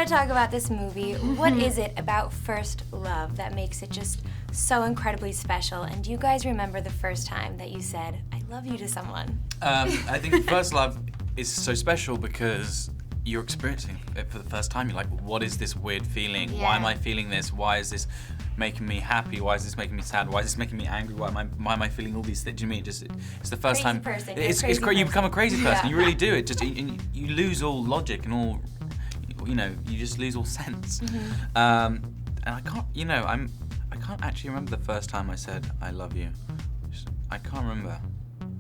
gotta talk about this movie. What is it about first love that makes it just so incredibly special? And do you guys remember the first time that you said, I love you to someone? I think first love is so special because you're experiencing it for the first time. You're like, what is this weird feeling? Yeah. Why am I feeling this? Why is this making me happy? Why is this making me sad? Why is this making me angry? Why am I feeling all these things? Do you mean it's the first Crazy time? person. It's Crazy great. You person. become a crazy person. Yeah. You really do. It just you lose all logic and all, you just lose all sense. And I can't, I can't actually remember the first time I said I love you. I can't remember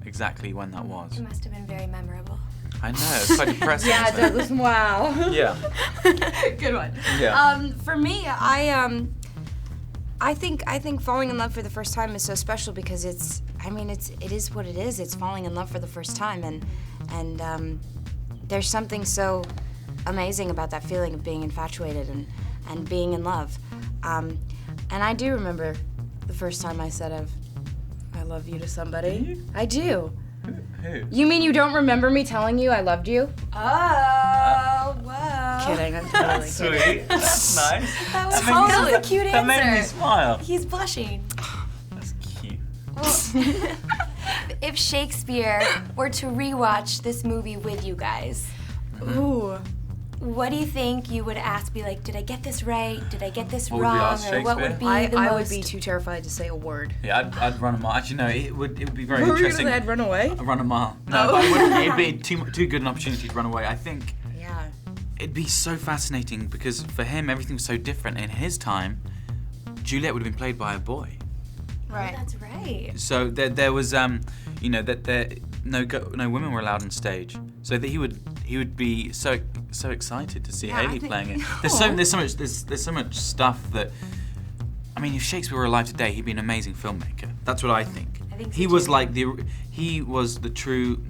exactly when that was. It must have been very memorable. I know, it's quite depressing. Yeah, isn't it? Douglas, wow. Yeah. Good one. Yeah. For me, I think falling in love for the first time is so special because it is what it is. It's falling in love for the first time, and there's something so amazing about that feeling of being infatuated and being in love. And I do remember the first time I said I love you to somebody. Do you? I do. Who? You mean you don't remember me telling you I loved you? Oh, whoa. Kidding, I'm totally That's kidding. sweet. That's nice. That was Totally. a cute answer. That made me smile. He's blushing. That's cute. Well, if Shakespeare were to rewatch this movie with you guys, Ooh. what do you think you would ask? Be like, did I get this right? Did I get this What would we wrong? ask Or what would be Shakespeare? the I most? would be too terrified to say a word. Yeah, I'd run a mile. Actually, no, it would be very What were you interesting. gonna say, I'd run away? I'd run a mile. No, Oh. but it wouldn't. It'd be too good an opportunity to run away. I think Yeah. it'd be so fascinating because for him, everything was so different. In his time, Juliet would have been played by a boy. Right. Oh, that's right. So there was, no women were allowed on stage. So that he would be so excited to see Yeah, I Hailee think- playing it. Oh. There's so much stuff that. I mean, if Shakespeare were alive today, he'd be an amazing filmmaker. That's what I think. I think so He was too. like he was the true,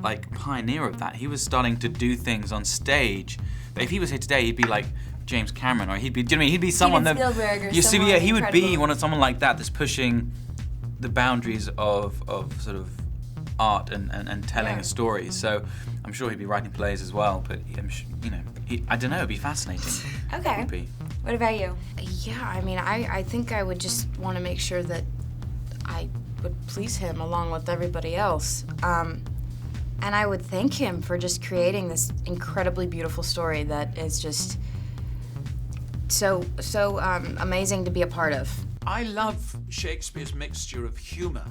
like, pioneer of that. He was starting to do things on stage. That if he was here today, he'd be like James Cameron, or he'd be. Do you know what I mean? He'd be someone that. Spielberg or You see, someone yeah, he would be incredible. someone like that that's pushing the boundaries of sort of art and telling Yeah. a story. So I'm sure he'd be writing plays as well. But I don't know. It'd be fascinating. Okay. It would be. What about you? Yeah, I mean, I think I would just want to make sure that I would please him along with everybody else. And I would thank him for just creating this incredibly beautiful story that is just so amazing to be a part of. I love Shakespeare's mixture of humour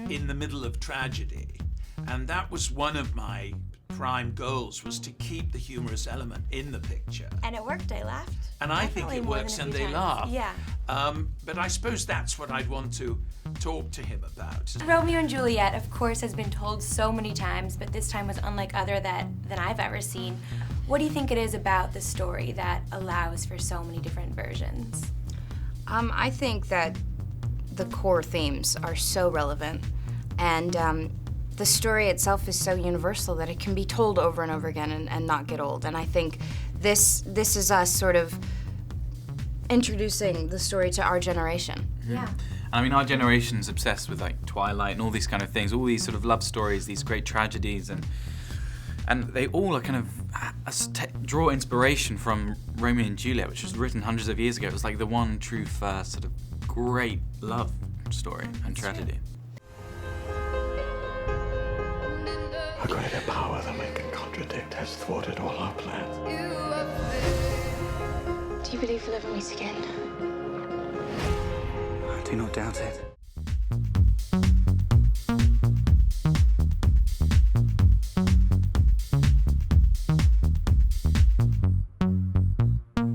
in the middle of tragedy, and that was one of my prime goals, was to keep the humorous element in the picture. And it worked. I laughed. And I think Definitely it more works than a and few they times. laugh. Yeah. But I suppose that's what I'd want to talk to him about. Romeo and Juliet, of course, has been told so many times, but this time was unlike other than I've ever seen. What do you think it is about the story that allows for so many different versions? I think that the core themes are so relevant, and the story itself is so universal that it can be told over and over again and not get old. And I think this is us sort of introducing the story to our generation. Yeah. I mean, our generation's obsessed with like Twilight and all these kind of things, all these sort of love stories, these great tragedies, and they all are kind of draw inspiration from Romeo and Juliet, which was written hundreds of years ago. It was like the one true first sort of great love story and tragedy. A greater power than we can contradict has thwarted all our plans. Do you believe we'll ever meet again? I do not doubt it.